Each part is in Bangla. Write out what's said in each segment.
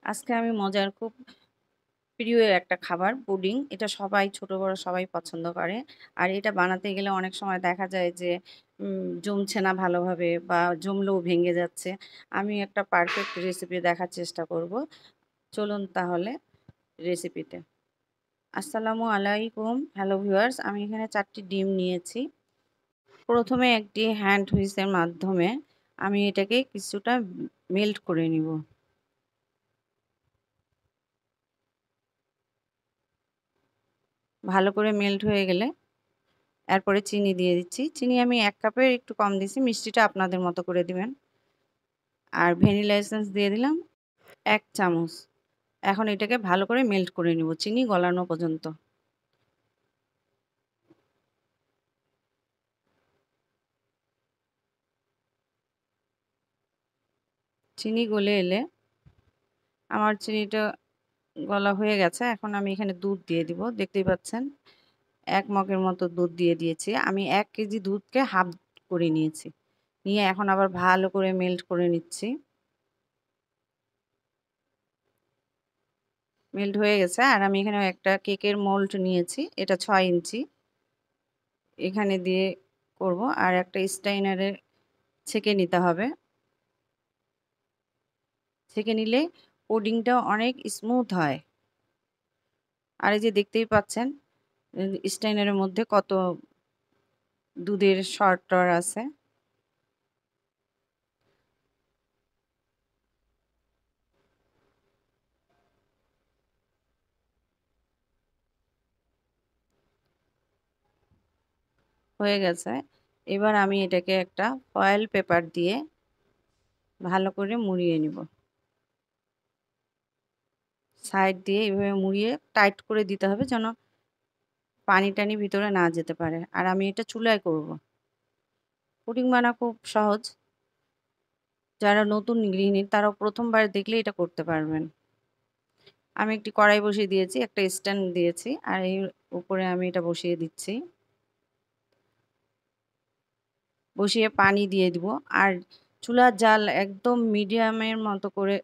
আজকে আমি মজার খুব প্রিয় একটা খাবার পুডিং। এটা সবাই ছোট বড় সবাই পছন্দ করে। আর এটা বানাতে গেলে অনেক সময় দেখা যায় যে জমছে না ভালোভাবে বা জমলেও ভেঙে যাচ্ছে। আমি একটা পারফেক্ট রেসিপি দেখার চেষ্টা করব। চলুন তাহলে রেসিপিতে। আসসালামু আলাইকুম। হ্যালো ভিউয়ার্স, আমি এখানে ৪ টি ডিম নিয়েছি। প্রথমে একটি হ্যান্ড হুইসের মাধ্যমে আমি এটাকে কিছুটা মেল্ট করে নিব। ভালো করে মেল্ট হয়ে গেলে এরপরে চিনি দিয়ে দিচ্ছি। চিনি আমি ১ কাপের একটু কম দিছি। মিষ্টিটা আপনাদের মতো করে দিবেন। আর ভ্যানিলা এসেন্স দিয়ে দিলাম ১ চামচ। এখন এটাকে ভালো করে মেল্ট করে নিব চিনি গলানো পর্যন্ত। চিনি গলে এলে আমার চিনিটা গলা হয়ে গেছে। এখন আমি এখানে দুধ দিয়ে দিব। দেখতেই পাচ্ছেন ১ মগের মতো দুধ দিয়ে দিয়েছি। আমি ১ কেজি দুধকে হাফ করে নিয়েছি। নিয়ে এখন আবার ভালো করে মেল্ট করে নিচ্ছি। মেল্ট হয়ে গেছে। আর আমি এখানে একটা কেকের মোল্ড নিয়েছি। এটা ৬ ইঞ্চি। এখানে দিয়ে করব। আর একটা স্টাইনারে ছেঁকে নিতে হবে। ছেঁকে নিলে পুডিংটা অনেক স্মুথ হয়। আর এই যে দেখতেই পাচ্ছেন স্টাইনারের মধ্যে কত দুধের সর-টর আছে। হয়ে গেছে। এবার আমি এটাকে একটা ফয়েল পেপার দিয়ে ভালো করে মুড়িয়ে নিব। সাইড দিয়ে এভাবে মুড়িয়ে টাইট করে দিতে হবে যেন পানি-টানি ভিতরে না যেতে পারে। আর আমি এটা চুলায় করব। পুডিং বানানো খুব সহজ। যারা নতুন গৃহিণী তারা ১ম বার দেখলে এটা করতে পারবেন। আমি একটি কড়াই বসিয়ে দিয়েছি, একটা স্ট্যান্ড দিয়েছি। আর এর উপরে আমি এটা বসিয়ে দিচ্ছি। বসিয়ে পানি দিয়ে দিব। আর চুলার জাল একদম মিডিয়ামের মতো করে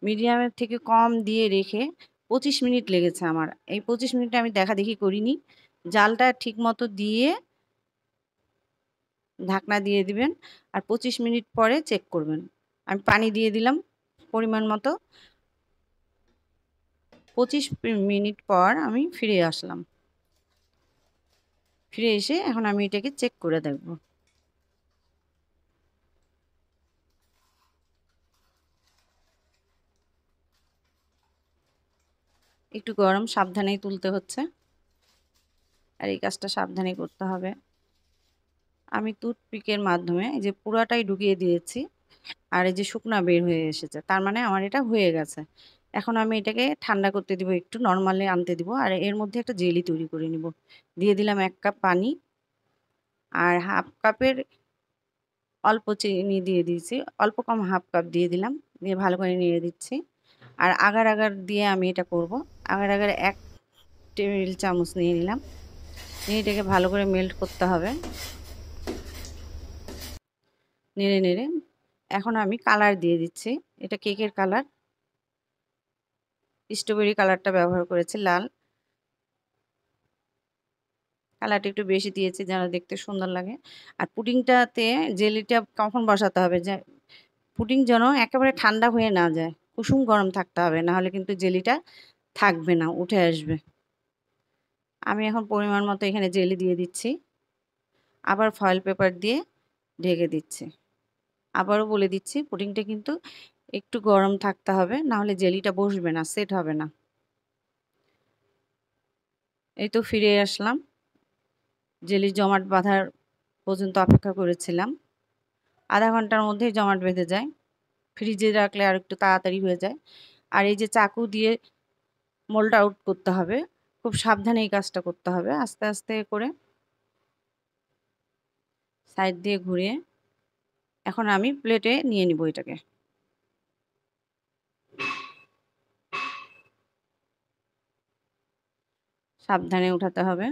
মিডিয়ামের থেকে কম দিয়ে রেখে ২৫ মিনিট লেগেছে আমার। এই ২৫ মিনিটে আমি দেখাদেখি করিনি। জালটা ঠিকমতো দিয়ে ঢাকনা দিয়ে দিবেন। আর ২৫ মিনিট পরে চেক করবেন। আমি পানি দিয়ে দিলাম পরিমাণ মতো। ২৫ মিনিট পর আমি ফিরে আসলাম। ফিরে এসে এখন আমি এটাকে চেক করে দেখব। একটু গরম, সাবধানেই তুলতে হচ্ছে। আর এই কাজটা সাবধানে করতে হবে। আমি টুথপিকের মাধ্যমে এই যে পুরাটাই ঢুকিয়ে দিয়েছি। আর এই যে শুকনা বের হয়ে এসেছে। তার মানে আমার এটা হয়ে গেছে। এখন আমি এটাকে ঠান্ডা করতে দিব, একটু নরমালে আনতে দিব। আর এর মধ্যে একটা জেলি তৈরি করে নিব। দিয়ে দিলাম ১ কাপ পানি। আর হাফ কাপের অল্প চিনি দিয়ে দিয়েছি। অল্প কম হাফ কাপ দিয়ে দিলাম। দিয়ে ভালো করে নেড়ে দিচ্ছি। আর আগার দিয়ে আমি এটা করব। আগার ১ টেবিল চামচ নিয়ে নিলাম। নিয়ে এটাকে ভালো করে মেল্ট করতে হবে। নেড়ে এখন আমি কালার দিয়ে দিচ্ছি। এটা কেকের কালার। স্ট্রবেরি কালারটা ব্যবহার করেছি, লাল। কালারটা একটু বেশি দিয়েছি যেন দেখতে সুন্দর লাগে। আর পুডিংটাতে জেলিটা কখন বসাতে হবে যে পুডিং যেন একেবারে ঠান্ডা হয়ে না যায়। কুসুম গরম থাকতে হবে। নাহলে কিন্তু জেলিটা থাকবে না, উঠে আসবে। আমি এখন পরিমাণ মতো এখানে জেলি দিয়ে দিচ্ছি। আবার ফয়েল পেপার দিয়ে ঢেকে দিচ্ছি। আবারও বলে দিচ্ছি পুডিংটা কিন্তু একটু গরম থাকতে হবে। নাহলে জেলিটা বসবে না, সেট হবে না। এই তো ফিরে আসলাম। জেলি জমাট বাঁধার পর্যন্ত অপেক্ষা করেছিলাম। আধা ঘন্টার মধ্যেই জমাট বেঁধে যায়। ফ্রিজে রাখলে আর একটু তাড়াতাড়ি হয়ে যায়। আর এই যে চাকু দিয়ে মোল্ড আউট করতে হবে। খুব সাবধানে এই কাজটা করতে হবে। আস্তে আস্তে করে সাইড দিয়ে ঘুরিয়ে এখন আমি প্লেটে নিয়ে নিব এটাকে। সাবধানে উঠাতে হবে।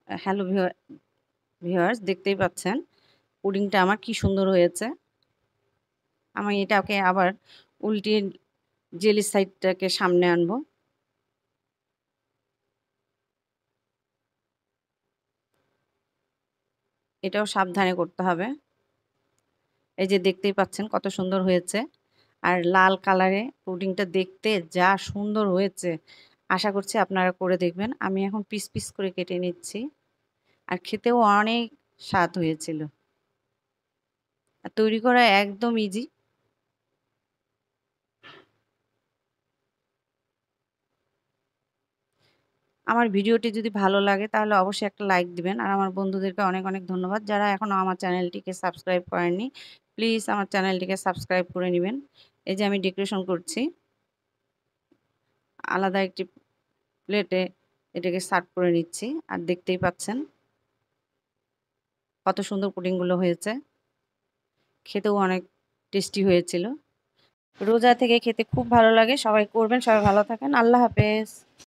হ্যালো ভিউয়ার্স, দেখতেই পাচ্ছেন পুডিংটা আমার কি সুন্দর হয়েছে। আমি এটাকে আবার উল্টিয়ে জেলি সাইডটাকে সামনে আনবো। এটাও সাবধানে করতে হবে। এই যে দেখতেই পাচ্ছেন কত সুন্দর হয়েছে। আর লাল কালারে পুডিংটা দেখতে যা সুন্দর হয়েছে, আশা করছি আপনারা করে দেখবেন। আমি এখন পিস পিস করে কেটে নিচ্ছি। আর খেতেও অনেক স্বাদ হয়েছিল। আর তৈরি করা একদম ইজি। আমার ভিডিওটি যদি ভালো লাগে তাহলে অবশ্যই একটা লাইক দিবেন। আর আমার বন্ধুদেরকে অনেক অনেক ধন্যবাদ যারা এখনও আমার চ্যানেলটিকে সাবস্ক্রাইব করেননি। প্লিজ আমার চ্যানেলটিকে সাবস্ক্রাইব করে নেবেন। এই যে আমি ডেকোরেশন করছি, আলাদা একটি প্লেটে এটাকে সার্ভ করে নিচ্ছি। আর দেখতেই পাচ্ছেন কত সুন্দর পুডিংগুলো হয়েছে, খেতেও অনেক টেস্টি হয়েছিল। রোজা থেকে খেতে খুব ভালো লাগে। সবাই করবেন, সবাই ভালো থাকেন। আল্লাহ হাফেজ।